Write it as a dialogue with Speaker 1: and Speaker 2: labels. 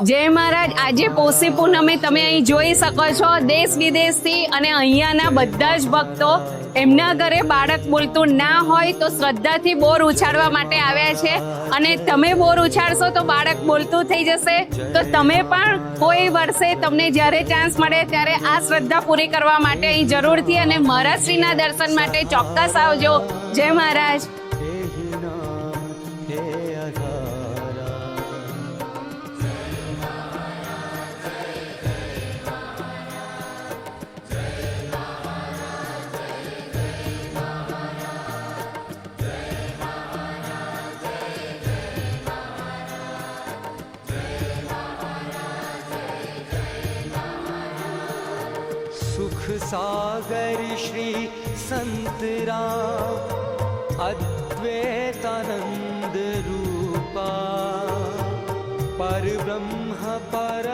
Speaker 1: જય મહારાજ. આજે પોષી પૂનમે તમે અહીં જોઈ શકો છો દેશ વિદેશથી અને અહીંયાના બધા જ ભક્તો એમના ઘરે બાળક બોલતું ના હોય તો શ્રદ્ધાથી બોર ઉછાળવા માટે આવ્યા છે. અને તમે બોર ઉછાળશો તો બાળક બોલતું થઈ જશે. તો તમે પણ કોઈ વર્ષે તમને જ્યારે ચાન્સ મળે ત્યારે આ શ્રદ્ધા પૂરી કરવા માટે અહીં જરૂરથી અને મહારાજશ્રીના દર્શન માટે ચોક્કસ આવજો. જય મહારાજ.
Speaker 2: सुख सागर श्री संत राम अद्वैतानंद रूपा पर ब्रह्म पर